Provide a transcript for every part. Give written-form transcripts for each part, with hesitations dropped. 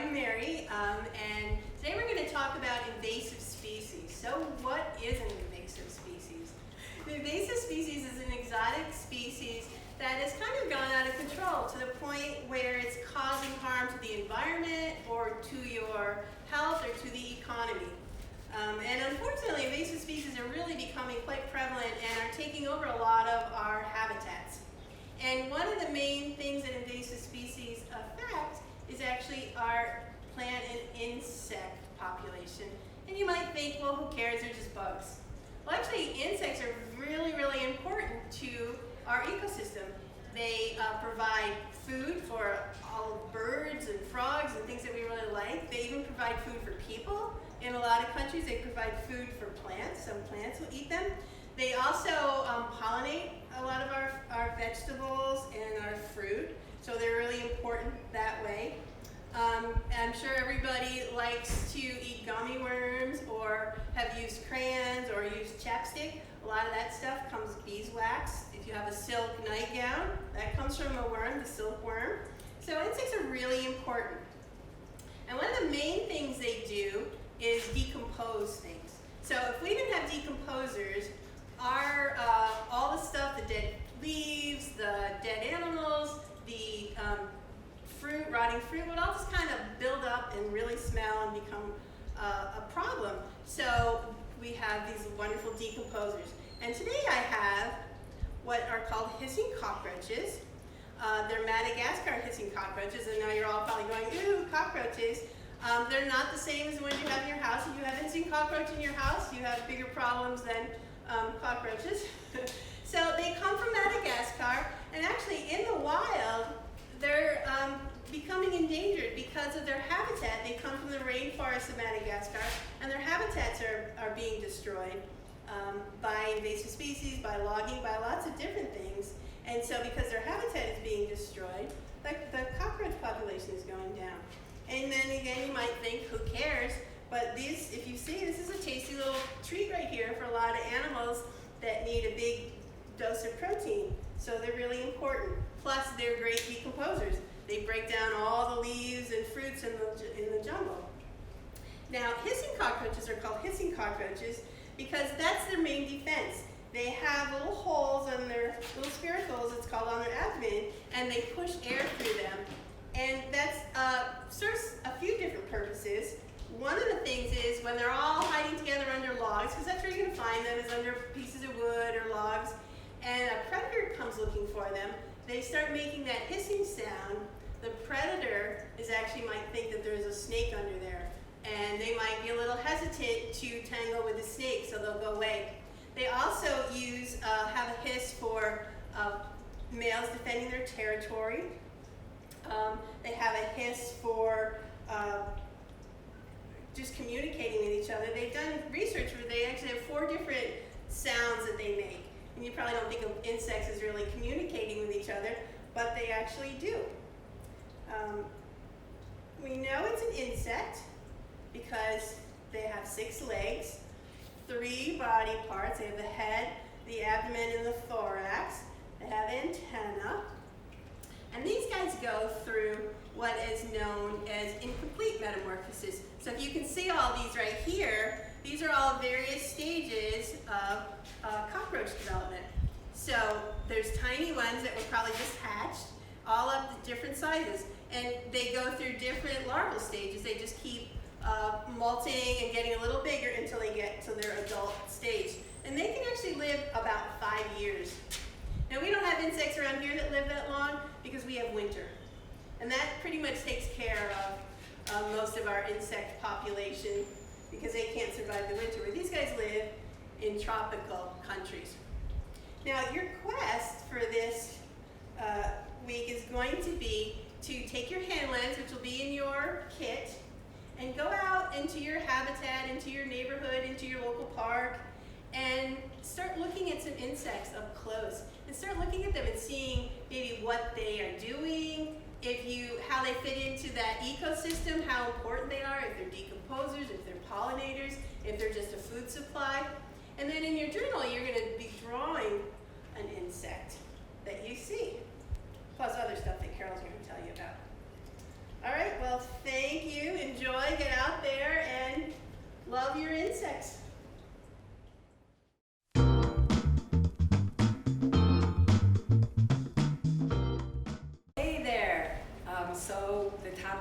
I'm Mary, and today we're going to talk about invasive species. So what is an invasive species? An invasive species is an exotic species that has kind of gone out of control to the point where it's causing harm to the environment or to your health or to the economy. And unfortunately, invasive species are really becoming quite prevalent and are taking over a lot of our habitats. And one of the main things that invasive species affect is actually our plant and insect population. And you might think, well, who cares? They're just bugs. Well, actually, insects are really, really important to our ecosystem. They provide food for all of birds and frogs and things that we really like. They even provide food for people. In a lot of countries, they provide food for plants. Some plants will eat them. They also pollinate a lot of our vegetables and our fruit, so they're really important that way. I'm sure everybody likes to eat gummy worms or have used crayons or used chapstick. A lot of that stuff comes with beeswax. If you have a silk nightgown, that comes from a worm, the silkworm. So insects are really important. And one of the main things they do is decompose things. So if we didn't have decomposers, all the stuff, the dead leaves, the dead animals, the fruit, rotting fruit, would all just kind of build up and really smell and become a problem. So we have these wonderful decomposers. And today I have what are called hissing cockroaches. They're Madagascar hissing cockroaches, and now you're all probably going, ooh, cockroaches. They're not the same as the ones you have in your house. If you have hissing cockroach in your house, you have bigger problems than cockroaches. So they come from Madagascar, and actually in the wild, they're becoming endangered because of their habitat. They come from the rainforests of Madagascar, and their habitats are being destroyed by invasive species, by logging, by lots of different things. And so because their habitat is being destroyed, the cockroach population is going down. And then again, you might think, who cares? But these, if you see, this is a tasty little treat right here for a lot of animals that need a big dose of protein. So they're really important. Plus, they're great decomposers. They break down all the leaves and fruits in the jungle. Now, hissing cockroaches are called hissing cockroaches because that's their main defense. They have little holes on their little spiracles, it's called, on their abdomen, and they push air through them. And that serves a few different purposes. One of the things is when they're all hiding together under logs, because that's where you're going to find them, is under pieces of wood or logs, and a predator comes looking for them, they start making that hissing sound. The predator might think that there's a snake under there, and they might be a little hesitant to tangle with the snake, so they'll go away. They also have a hiss for males defending their territory. They have a hiss for just communicating with each other. They've done research where they actually have 4 different sounds that they make. And you probably don't think of insects as really communicating with each other, but they actually do. We know it's an insect because they have 6 legs, 3 body parts. They have the head, the abdomen, and the thorax. They have antennae. And these guys go through what is known as incomplete metamorphosis. So if you can see all these right here, these are all various stages of cockroach development. So there's tiny ones that were probably just hatched, all of the different sizes. And they go through different larval stages. They just keep molting and getting a little bigger until they get to their adult stage. And they can actually live about 5 years. Now, we don't have insects around here that live that long because we have winter. And that pretty much takes care of most of our insect population because they can't survive the winter. Where these guys live in tropical countries. Now, your quest for this week is going to be to take your hand lens, which will be in your kit, and go out into your habitat, into your neighborhood, into your local park, and start looking at some insects up close. And start looking at them and seeing maybe what they are doing, how they fit into that ecosystem, how important they are, if they're decomposers, if they're pollinators, if they're just a food supply. And then in your journal, you're going to be drawing an insect that you see, plus other stuff that Carol's going to tell you about. All right, well, thank you.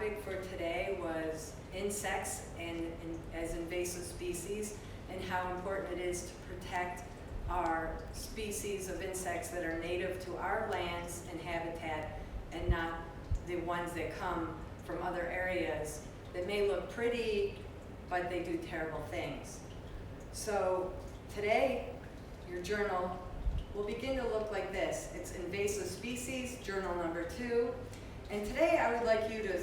topic for today was insects as invasive species, and how important it is to protect our species of insects that are native to our lands and habitat, and not the ones that come from other areas that may look pretty, but they do terrible things. So today, your journal will begin to look like this. It's invasive species, journal number 2. And today I would like you to,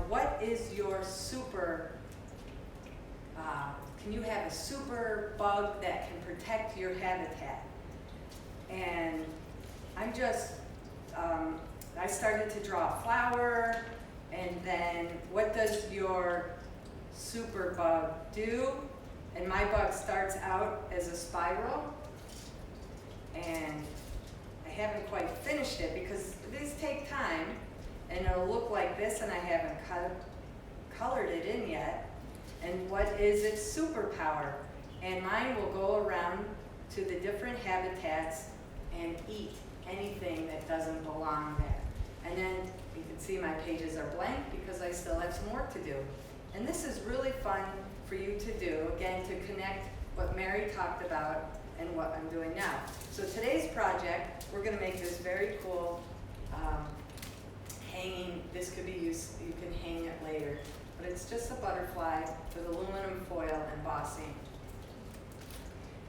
what is your super, can you have a super bug that can protect your habitat? And I'm just, I started to draw a flower, and then what does your super bug do? And my bug starts out as a spiral, and I haven't quite finished it because these take time, and it'll look like this, and I haven't colored it in yet. And what is its superpower? And mine will go around to the different habitats and eat anything that doesn't belong there. And then you can see my pages are blank because I still have some work to do. And this is really fun for you to do, again, to connect what Mary talked about and what I'm doing now. So today's project, we're going to make this very cool hanging. This could be used, you can hang it later, but it's just a butterfly with aluminum foil embossing.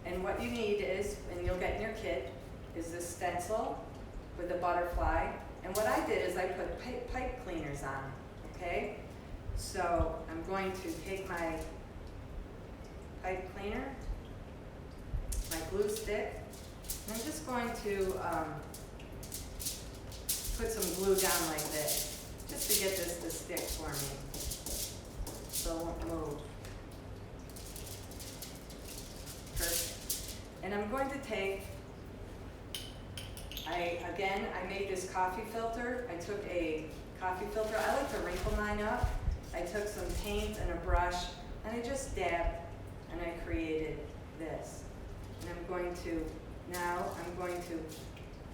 And what you need is, and you'll get in your kit, is this stencil with a butterfly. And what I did is I put pipe cleaners on, okay? So I'm going to take my pipe cleaner, my glue stick, and I'm just going to put some glue down like this, just to get this to stick for me, so it won't move. Perfect. And I'm going to take, I made this coffee filter. I took a coffee filter. I like to wrinkle mine up. I took some paint and a brush, and I just dabbed, and I created this. And I'm going to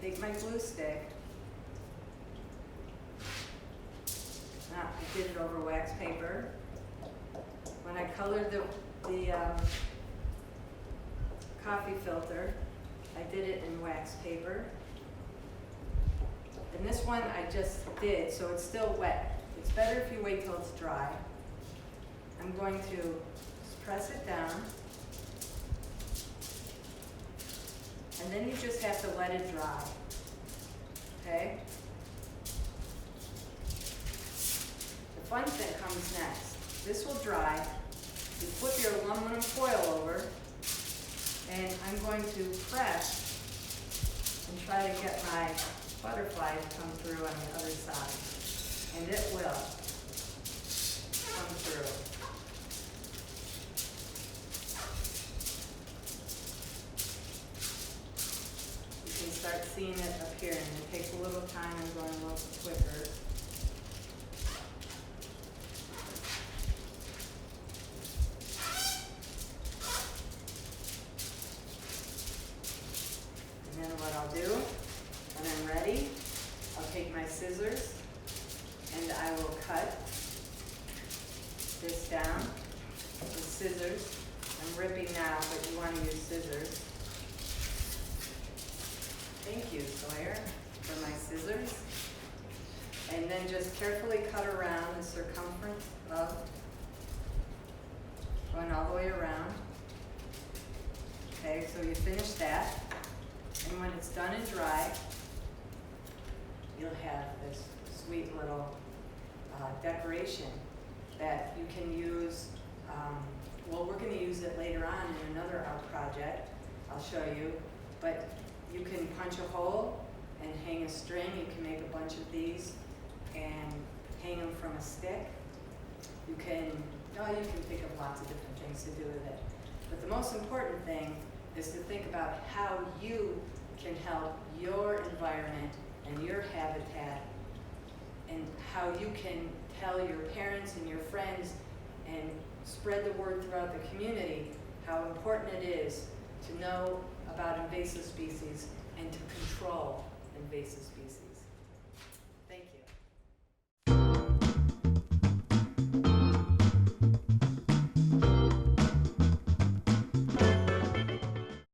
take my glue stick. Now, I did it over wax paper. When I colored the coffee filter, I did it in wax paper. And this one I just did, so it's still wet. It's better if you wait till it's dry. I'm going to just press it down. And then you just have to let it dry, okay? The fun thing comes next. This will dry. You flip your aluminum foil over, and I'm going to press and try to get my butterfly to come through on the other side. And it will come through. You can start seeing it appearing. It takes a little time. I'm going a little quicker. And then what I'll do, when I'm ready, I'll take my scissors and I will cut this down with scissors. I'm ripping now, but you want to use scissors. Thank you, Sawyer, for my scissors. And then just carefully cut around the circumference of, going all the way around. Okay, so you finish that. And when it's done and dry, you'll have this sweet little decoration that you can use. Well, we're going to use it later on in another art project. I'll show you. But you can punch a hole and hang a string. You can make a bunch of these and hang them from a stick. You can think of lots of different things to do with it. But the most important thing is to think about how you can help your environment and your habitat, and how you can tell your parents and your friends and spread the word throughout the community how important it is to know about invasive species and to control invasive species.